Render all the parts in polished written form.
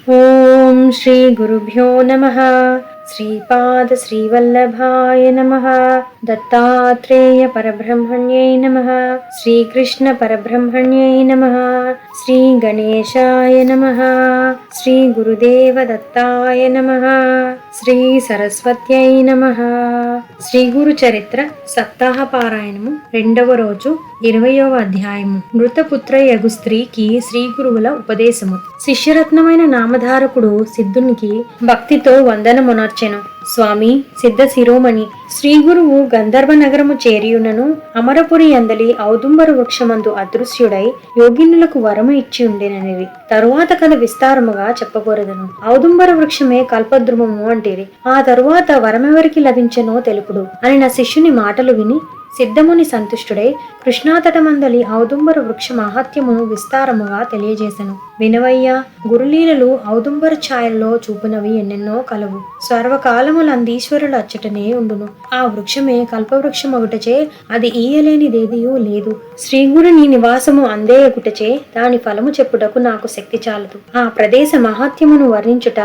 ఓం శ్రీ గురుభ్యో నమః. శ్రీపాద శ్రీవల్లభాయ నమః. దత్తాత్రేయ పరబ్రహ్మణ్యై నమః. శ్రీకృష్ణ పరబ్రహ్మణ్యై నమః. శ్రీ గణేశాయ నమః. శ్రీ గురుదేవ దత్తాయ నమః. శ్రీ సరస్వత్యై నమః. శ్రీ గురు చరిత్ర సప్తాహ పారాయణము రెండవ రోజు 20వ అధ్యాయము. మృతపుత్ర యగు స్త్రీకి శ్రీ గురువుల ఉపదేశము. శిష్యరత్నమైన నామధారకుడు సిద్ధునికి భక్తితో వందనమునర్చెను. స్వామి సిద్ధ శిరోమణి, శ్రీ గురువు గంధర్వ నగరము చేరియునను అమరపురి అందలి ఔదుంబర వృక్షమందు అదృశ్యుడై యోగినులకు వరము ఇచ్చి ఉండెననివి. తరువాత కథ విస్తారముగా చెప్పకూడదను. ఔదుంబర వృక్షమే కల్పద్రుమము అంటేరి. ఆ తరువాత వరమెవరికి లభించెనో తెలుపుడు అని నా శిష్యుని మాటలు విని సిద్ధముని సంతుష్టుడై కృష్ణాతటమందలి ఔదుంబర వృక్ష మహాత్యమును విస్తారముగా తెలియజేసెను. వినవయ్య, గురులీలలు ఔదుంబర ఛాయల్లో చూపినవి ఎన్నెన్నో కలవు. సర్వకాలములందీశ్వరుల అచ్చటనే ఉండును. ఆ వృక్షమే కల్పవృక్షమగుటచే అది ఈయలేనిదేదియూ లేదు. శ్రీగురుని నివాసము అందేయగుటచే దాని ఫలము చెప్పుటకు నాకు శక్తి చాలదు. ఆ ప్రదేశ మహాత్యమును వర్ణించుట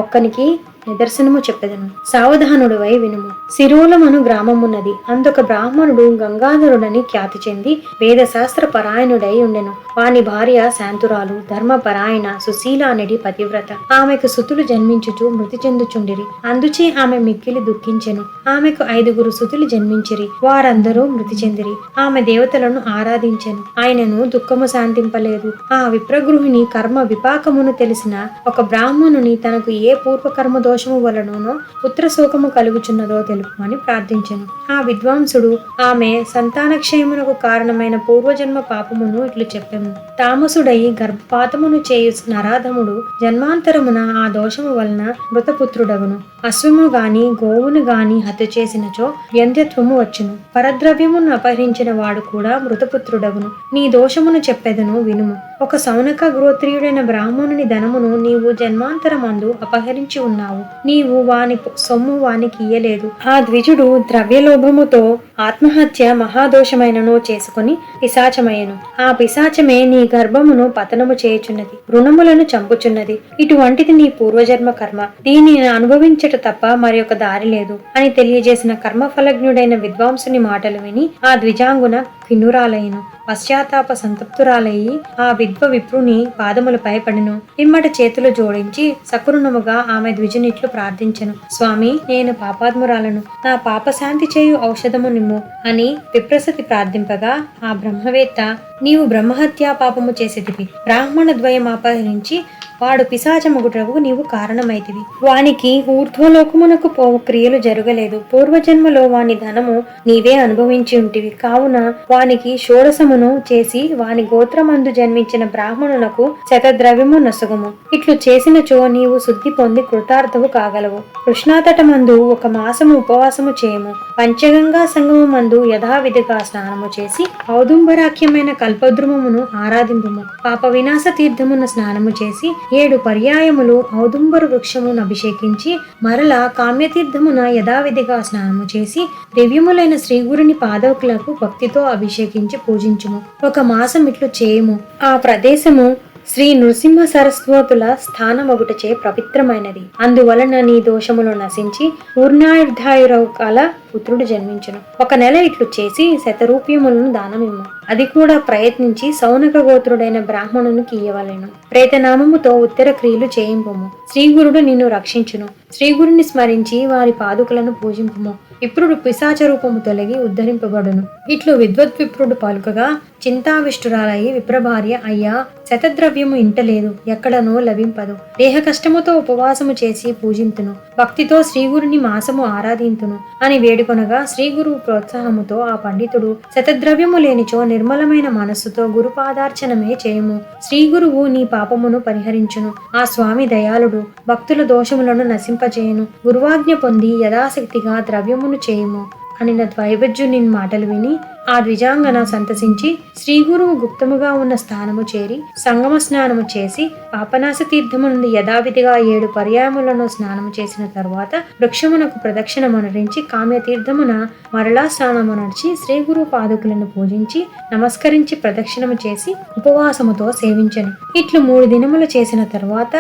ఒక్కనికి నిదర్శనము చెప్పెదను. సావధానుడువై వినుము. శిరోలమను గ్రామమున్నది. అందొక బ్రాహ్మణుడు గంగాధరుడని ఖ్యాతి చెంది వేదశాస్త్ర పరాయణుడై ఉండెను. వాని భార్య శాంతురాలు, ధర్మపరాయణ, సుశీల అనేది పతివ్రత. ఆమెకు సుతులు జన్మించుచు మృతి చెందుచుండిరి. అందుచే ఆమె మిక్కిలి దుఃఖించెను. ఆమెకు 5 సుతులు జన్మించిరి. వారందరూ మృతి చెందిరి. ఆమె దేవతలను ఆరాధించెను. ఆయనను దుఃఖము శాంతింపలేదు. ఆ విప్రగృహిణి కర్మ విపాకమును తెలిసిన ఒక బ్రాహ్మణుని తనకు ఏ పూర్వకర్మ దోషము వలననో పుత్రశోకము కలుగుచున్నదో తెలుపమని ప్రార్థించెను. ఆ విద్వాంసుడు ఆమె సంతానక్షయమునకు కారణమైన పూర్వజన్మ పాపమును ఇట్లు చెప్పెను. తామసుడై గర్భపాతమును చేయు నరాధముడు జన్మాంతరమున ఆ దోషము వలన మృతపుత్రుడగును. అశ్వము గాని గోవును గాని హత్య చేసినచో వ్యంధ్యత్వము వచ్చును. పరద్రవ్యమును అపహరించిన వాడు కూడా మృతపుత్రుడగును. నీ దోషమును చెప్పెదను వినుము. ఒక సౌనక గోత్రీయుడైన బ్రాహ్మణుని ధనమును నీవు జన్మాంతరమందు అపహరించి ఉన్నావు. నీవు వాని సొమ్ము వానికి ఇయ్యలేదు. ఆ ద్విజుడు ద్రవ్యలోభముతో ఆత్మహత్య మహాదోషమైనను చేసుకుని పిశాచమయ్యను. ఆ పిశాచమే నీ గర్భమును పతనము చేయుచున్నది, రుణములను చంపుచున్నది. ఇటువంటిది నీ పూర్వజన్మ కర్మ. దీనిని అనుభవించట తప్ప మరి ఒక దారి లేదు అని తెలియజేసిన కర్మఫలజ్ఞుడైన విద్వాంసుని మాటలు విని ఆ ద్విజాంగున కిన్నురాలయ్యను. పశ్చాత్తాప సంతప్తురాలయ్యి ఆ విప్రుని పాదములపై పడెను. పిమ్మట చేతులు జోడించి సకరుణముగా ఆమె ద్విజునిట్లు ప్రార్థించెను. స్వామి, నేను పాపాత్మురాలను, నా పాపశాంతి చేయు ఔషధము నిమ్ము అని విప్రసతి ప్రార్థింపగా ఆ బ్రహ్మవేత్త, నీవు బ్రహ్మహత్యా పాపము చేసేదివి. బ్రాహ్మణ ద్వయం అపహరించి వాడు పిశాచమగుటకు నీవు కారణమైతివి. వానికి ఊర్ధ్వలోకమునకు పోవు క్రియలు జరగలేదు. పూర్వజన్మలో వాని ధనము నీవే అనుభవించి ఉంటివి. కావున వానికి షోడశమును చేసి వాని గోత్రమందు జన్మించిన బ్రాహ్మణునకు శతద్రవ్యము నొసగుము. ఇట్లు చేసినచో నీవు శుద్ధి పొంది కృతార్థము కాగలవు. కృష్ణాతటమందు 1 మాసము ఉపవాసము చేయము. పంచగంగా సంగము మందు యథావిధిగా స్నానము చేసి ఔదుంబరాఖ్యమైన కల్పద్రుమమును ఆరాధింపుము. పాప వినాశ తీర్థమున స్నానము చేసి 7 పర్యాయములు ఔదుంబర వృక్షమును అభిషేకించి మరలా కామ్యతీర్థమున యథావిధిగా స్నానము చేసి దివ్యములైన శ్రీగురుని పాదవులకు భక్తితో అభిషేకించి పూజించుము. 1 మాసం ఇట్లు చేయము. ఆ ప్రదేశము శ్రీ నృసింహ సరస్వతుల స్థానమగుటచే పవిత్రమైనది. అందువలన నీ దోషములు నశించి పూర్ణాయుర్ధాయురవు కాల పుత్రుడు జన్మించును. 1 నెల ఇట్లు చేసి 100 రూప్యములను దానమిమ్ము. అది కూడా ప్రయత్నించి సౌనక గోత్రుడైన బ్రాహ్మణునికి ఇయ్యవలెను. ప్రేతనామముతో ఉత్తర క్రియలు చేయింపుము. శ్రీగురుడు నిన్ను రక్షించును. శ్రీగురుని స్మరించి వారి పాదుకలను పూజింపుము. విప్రుడు పిశాచ రూపము తొలగి ఉద్ధరింపబడును. ఇట్లు విద్వద్విప్రుడు పలుకగా చింతావిష్టురాలయ్యి విప్రభార్య, అయ్యా, శతద్రవ్యము ఇంటలేదు, ఎక్కడనో లభింపదు. దేహ కష్టముతో ఉపవాసము చేసి పూజింతును. భక్తితో శ్రీగురుని మాసము ఆరాధింతును అని వేడుకొనగా శ్రీగురువు ప్రోత్సాహముతో ఆ పండితుడు, శతద్రవ్యము లేనిచో నిర్మలమైన మనస్సుతో గురుపాదార్చనమే చేయుము. శ్రీగురువు నీ పాపమును పరిహరించును. ఆ స్వామి దయాళుడు, భక్తుల దోషములను నశింపచేయును. గురువాజ్ఞ పొంది యథాశక్తిగా ద్రవ్యమును చేయుము అని నా ద్వైవజ్యుని మాటలు విని ఆ ద్విజాంగన సంతసించి శ్రీగురువు గుప్తముగా ఉన్న స్థానము చేరి సంగమ స్నానము చేసి పాపనాశ తీర్థము నుండి యథావిధిగా 7 పర్యాయములను స్నానము చేసిన తరువాత వృక్షమునకు ప్రదక్షిణమనరించి కామ్యతీర్థమున మరలా స్నానము నడిచి శ్రీగురు పాదుకులను పూజించి నమస్కరించి ప్రదక్షిణము చేసి ఉపవాసముతో సేవించెను. ఇట్లు 3 దినములు చేసిన తరువాత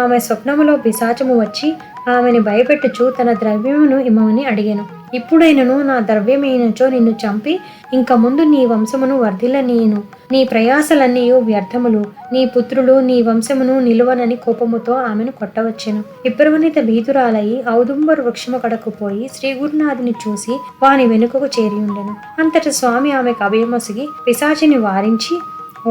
ఆమె స్వప్నములో పిశాచము వచ్చి ఆమెను భయపెట్టుచు తన ద్రవ్యమును ఇమ్మని అడిగాను. ఇప్పుడైనను నా ద్రవ్యమైనచో నిన్ను చంపి ఇంక ముందు నీ వంశమును వర్ధిల్లనీయును. నీ ప్రయాసలన్నీ వ్యర్థములు, నీ పుత్రులు నీ వంశమును నిలువనని కోపముతో ఆమెను కొట్టవచ్చెను. విప్రవనిత భీతురాలయి ఔదుంబరు వృక్షము కడకు పోయి శ్రీ గురునాథుని చూసి వాని వెనుకకు చేరి ఉండెను. అంతట స్వామి ఆమెకు అభయమొసిగి పిశాచిని వారించి,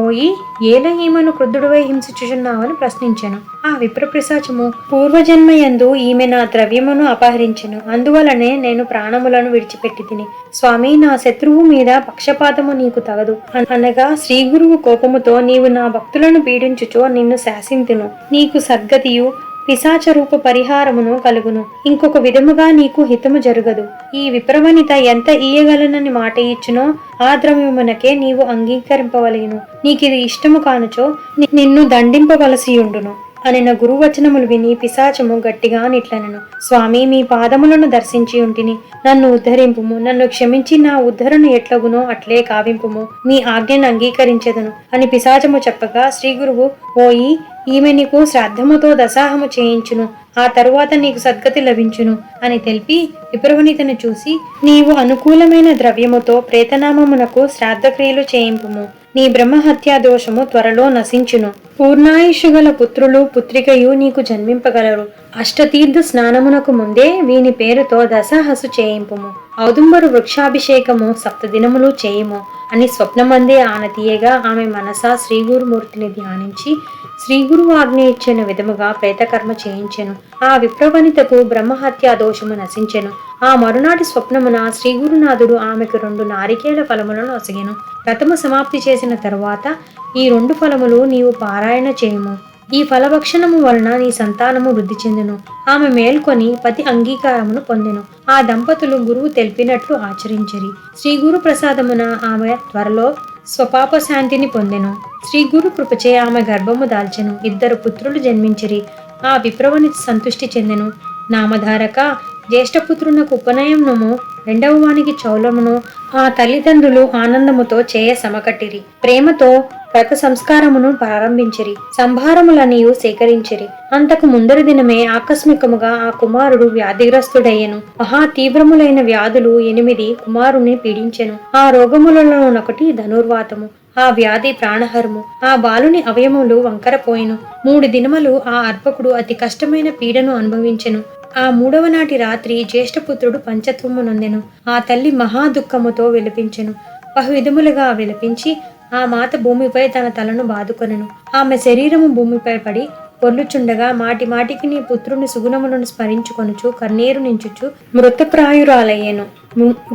ఓయి ఏల ఈమెను క్రుద్ధుడివై హింసించుచున్నావని ప్రశ్నించెను. ఆ విప్రపిశాచము, పూర్వజన్మయందు ఈమె నా ద్రవ్యమును అపహరించెను, అందువలనే నేను ప్రాణములను విడిచిపెట్టి తిని. స్వామి, నా శత్రువు మీద పక్షపాతము నీకు తగదు అనగా శ్రీ గురువు కోపముతో, నీవు నా భక్తులను పీడించుచో నిన్ను శాసింతును, నీకు సద్గతియు పిశాచ రూప పరిహారమును కలుగును, ఇంకొక విధముగా నీకు హితము జరుగదు. ఈ విప్రవనిత ఎంత ఇయ్యగలనని మాట ఇచ్చునో ఆ ద్రవ్యమునకే నీవు అంగీకరింపవలేను. నీకిది ఇష్టము కానుచో నిన్ను దండింపవలసియుండును అనిన గురువచనములు విని పిశాచము గట్టిగా నిట్లనెను. స్వామి, మీ పాదములను దర్శించి ఉంటిని, నన్ను ఉద్ధరింపుము, నన్ను క్షమించి నా ఉద్ధరణ ఎట్లగునో అట్లే కావింపుము, మీ ఆజ్ఞను అంగీకరించెదను అని పిశాచము చెప్పగా శ్రీ గురువు, ఓయి ఈమె నీకు శ్రాద్ధముతో దశాహము చేయించును, ఆ తరువాత నీకు సద్గతి లభించును అని తెలిపి విప్రవనితను చూసి, నీవు అనుకూలమైన ద్రవ్యముతో ప్రేతనామమునకు శ్రాద్ధక్రియలు చేయింపుము, నీ బ్రహ్మహత్యా దోషము త్వరలో నశించును. పూర్ణాయుషుగల పుత్రులు పుత్రికయు నీకు జన్మింపగలరు. అష్టతీర్థ స్నానమునకు ముందే వీని పేరుతో దశాహసు చేయింపుము. ఔదుంబరు వృక్షాభిషేకము 7 దినములు చేయుము అని స్వప్నమందే ఆనతీయగా ఆమె మనసా శ్రీగురుమూర్తిని ధ్యానించి శ్రీగురు ఆజ్ఞ ఇచ్చిన విధముగా ప్రేతకర్మ చేయించెను. ఆ విప్రవనితకు బ్రహ్మహత్యా దోషము నశించెను. ఆ మరునాటి స్వప్నమున శ్రీగురునాథుడు ఆమెకు 2 నారికేళ ఫలములను ఒసగెను. వ్రతము సమాప్తి చేసిన తరువాత ఈ 2 ఫలములు నీవు పారాయణ చేయుము. ఈ ఫలభక్షణము వలన నీ సంతానము వృద్ధి చెందును. ఆమె మేల్కొని పతి అంగీకారమును పొందెను. ఆ దంపతులు గురువు తెలిపినట్లు ఆచరించిరి. శ్రీ గురు ప్రసాదమున ఆమె త్వరలో స్వపాప శాంతిని పొందెను. శ్రీ గురు కృపచే ఆమె గర్భము దాల్చెను. 2 పుత్రులు జన్మించిరి. ఆ విప్రవనిత సంతుష్టి చెందెను. నామధారక జ్యేష్ఠపుత్రునకు ఉపనయనము, 2వ వానికి చౌలమును ఆ తల్లిదండ్రులు ఆనందముతో చేయ సమకట్టిరి. ప్రేమతో వ్రత సంస్కారమును ప్రారంభించిరి. సంభారములనియు సేకరించిరి. అంతకు ముందరి దినమే ఆకస్మికముగా ఆ కుమారుడు వ్యాధిగ్రస్తుడయ్యెను. మహా తీవ్రములైన వ్యాధులు 8 కుమారుని పీడించెను. ఆ రోగములలో ఒకటి ధనుర్వాతము. ఆ వ్యాధి ప్రాణహరము. ఆ బాలుని అవయములు వంకరపోయెను. 3 దినములు ఆ అర్భకుడు అతి కష్టమైన పీడను అనుభవించెను. ఆ 3వ నాటి రాత్రి జ్యేష్ఠపుత్రుడు పంచత్వము నొందెను. ఆ తల్లి మహా దుఃఖముతో విలపించెను. బహువిధములుగా విలపించి ఆ మాత భూమిపై తన తలను బాదుకొనెను. ఆమె శరీరము భూమిపై పడి పొర్లుచుండగా మాటి మాటికి నీ పుత్రుని సుగుణములను స్మరించుకొనుచు కన్నీరు నించుచు మృతప్రాయురాలయ్యెను.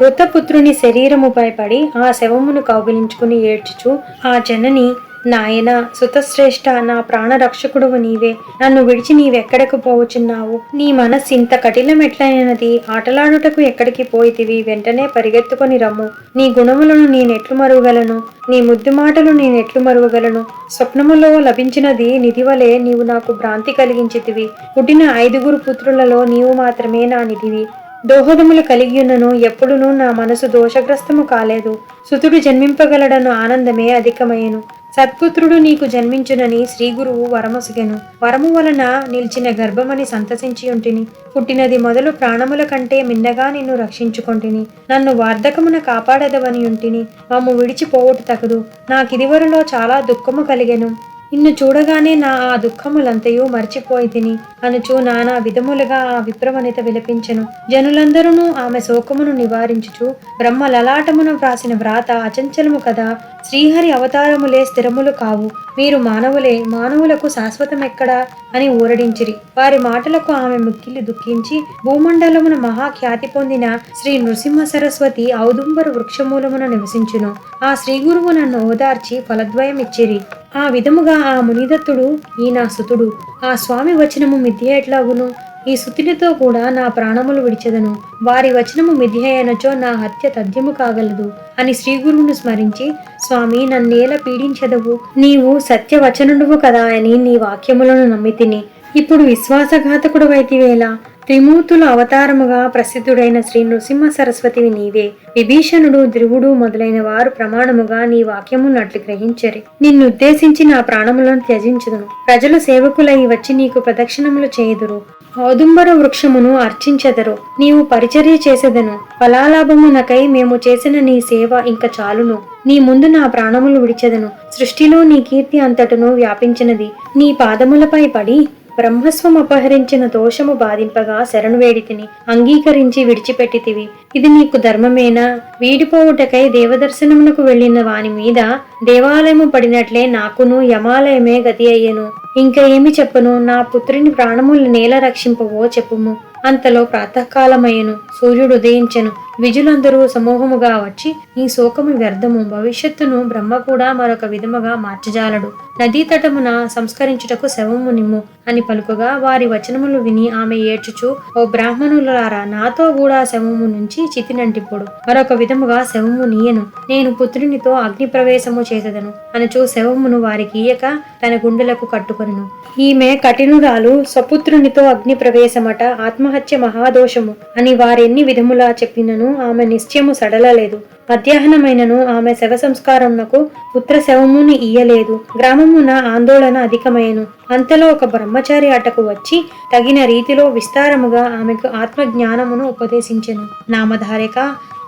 మృతపుత్రుని శరీరముపై పడి ఆ శవమును కౌగిలించుకుని ఏడ్చుచు ఆ జనని, నాయన సుతశ్రేష్ఠ, నా ప్రాణరక్షకుడువు నీవే, నన్ను విడిచి నీవెక్కడకు పోవచున్నావు? నీ మనస్సు ఇంత కఠినమెట్లైనది? ఆటలాడుటకు ఎక్కడికి పోయితివి? వెంటనే పరిగెత్తుకొని రమ్ము. నీ గుణములను నేనెట్లు మరువగలను? నీ ముద్దు మాటలు నేనెట్లు మరువగలను? స్వప్నములో లభించినది నిధివలే నీవు నాకు భ్రాంతి కలిగించితివి. పుట్టిన 5 పుత్రులలో నీవు మాత్రమే నా నిధివి. దోహదములు కలిగియున్నను ఎప్పుడునూ నా మనసు దోషగ్రస్తము కాలేదు. సుతుడు జన్మింపగలడను ఆనందమే అధికమయ్యను. సత్పుత్రుడు నీకు జన్మించునని శ్రీ గురువు వరమొసగెను. వరము వలన నిలిచిన గర్భమని సంతసించి ఉంటిని. పుట్టినది మొదలు ప్రాణముల కంటే మిన్నగా నిన్ను రక్షించుకొంటిని. నన్ను వార్ధకమున కాపాడదవని ఉంటిని. మమ్ము విడిచిపోవుట తగదు. నాకిదివరలో చాలా దుఃఖము కలిగెను. నిన్ను చూడగానే నా ఆ దుఃఖములంతయు మర్చిపోయి తిని అనుచు నానా విధములుగా ఆ విప్రవనిత విలపించెను. జనులందరూ ఆమె శోకమును నివారించుచు, బ్రహ్మ లలాటమును వ్రాసిన వ్రాత అచంచలము కదా, శ్రీహరి అవతారములే స్థిరములు కావు, మీరు మానవులే, మానవులకు శాశ్వతమెక్కడా అని ఊరడించిరి. వారి మాటలకు ఆమె మిక్కిలి దుఃఖించి భూమండలమున మహాఖ్యాతి పొందిన శ్రీ నృసింహ సరస్వతి ఔదుంబరు వృక్షమూలమున నివసించును. ఆ శ్రీ గురువు నన్ను ఓదార్చి ఫలద్వయం ఇచ్చిరి. ఆ విధముగా ఆ మునిదత్తుడు, ఈ నా సుతుడు, ఆ స్వామి వచనము మిథ్య ఎట్లాగును? ఈ సుతుడితో కూడా నా ప్రాణములు విడిచెదను. వారి వచనము మిథ్య అయినచో నా హత్య తథ్యము కాగలదు అని శ్రీ గురువును స్మరించి, స్వామి నన్నేల పీడించెదవు? నీవు సత్యవచనుడువు కదా అని నీ వాక్యములను నమ్మితిని. ఇప్పుడు విశ్వాసఘాతకుడు వైతివేలా? త్రిమూర్తుల అవతారముగా ప్రసిద్ధుడైన శ్రీ నృసింహ సరస్వతివి నీవే. విభీషణుడు, ధ్రువుడు మొదలైన వారు ప్రమాణముగా నీ వాక్యమునట్లు గ్రహించరి. నిన్నుద్దేశించి నా ప్రాణములను త్యజించుదును. ప్రజలు సేవకులై వచ్చి నీకు ప్రదక్షిణములు చేయుదురు. ఔదుంబర వృక్షమును అర్చించెదరు. నీవు పరిచర్య చేసెదను. ఫలాలాభమునకై మేము చేసిన నీ సేవ ఇంక చాలును. నీ ముందు నా ప్రాణములు విడిచెదను. సృష్టిలో నీ కీర్తి అంతటను వ్యాపించినది. నీ పాదములపై పడి బ్రహ్మస్వం అపహరించిన దోషము బాధింపగా శరణు వేడితిని. అంగీకరించి విడిచిపెట్టితివి. ఇది నీకు ధర్మమేనా? వీడిపోవుటకై దేవదర్శనమునకు వెళ్లిన వాని మీద దేవాలయము పడినట్లే నాకును యమాలయమే గతి అయ్యెను. ఇంకా ఏమి చెప్పను? నా పుత్రుని ప్రాణములు నేల రక్షింపవో చెప్పుము. అంతలో ప్రాతకాలమయ్యను. సూర్యుడు ఉదయించెను. విజులందరూ సమూహముగా వచ్చి నీ శోకము వ్యర్థము. భవిష్యత్తును బ్రహ్మ కూడా మరొక విధముగా మార్చజాలడు. నదీ తటమున సంస్కరించుటకు శవము నిమ్ము అని పలుకగా వారి వచనములు విని ఆమె ఏడ్చుచు, ఓ బ్రాహ్మణులారా, నాతో కూడా శవము నుంచి చితినంటిప్పుడు మరొక విధముగా శవము నీయను. నేను పుత్రునితో అగ్ని ప్రవేశము చేసేదను అనుచు శవమును వారికి ఇయ్యక తన గుండెలకు కట్టుకొనెను. ఈమె కఠినురాలు. స్వపుత్రునితో అగ్ని ప్రవేశమట ఆత్మహత్య మహాదోషము అని వారెన్ని విధములా చెప్పినను ఆమె నిశ్చయము సడలలేదు. మధ్యాహ్నమైనను ఆమె శవ సంస్కారమునకు పుత్ర శవముని ఇయ్యలేదు. గ్రామమున ఆందోళన అధికమయ్యను. అంతలో ఒక బ్రహ్మచారి అటకు వచ్చి తగిన రీతిలో విస్తారముగా ఆమెకు ఆత్మజ్ఞానమును ఉపదేశించెను. నామధారిక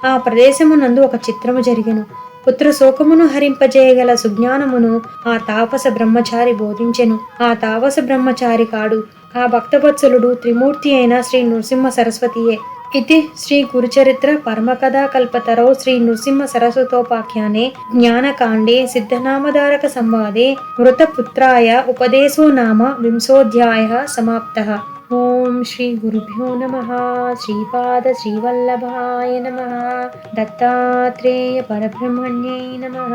ఆ ప్రదేశమునందు ఒక చిత్రము జరిగెను. పుత్ర శోకమును హరింపజేయగల సుజ్ఞానమును ఆ తాపస బ్రహ్మచారి బోధించెను. ఆ తాపస బ్రహ్మచారి కాడు, ఆ భక్తవత్సలుడు త్రిమూర్తి అయిన శ్రీ నృసింహ సరస్వతియే. ఇది శ్రీ గురుచరిత్ర పరమకథా కల్పతరౌ శ్రీ నృసింహ సరస్వతోపాఖ్యానే జ్ఞానకాండే సిద్ధనామధారక సంవాదే మృతపుత్రాయ ఉపదేశో నామ వింశోऽధ్యాయః సమాప్తః. ఓం శ్రీ గురుభ్యో నమః. శ్రీపాద శ్రీవల్లభాయ నమః. దత్తాత్రేయ పరబ్రహ్మణ్యై నమః.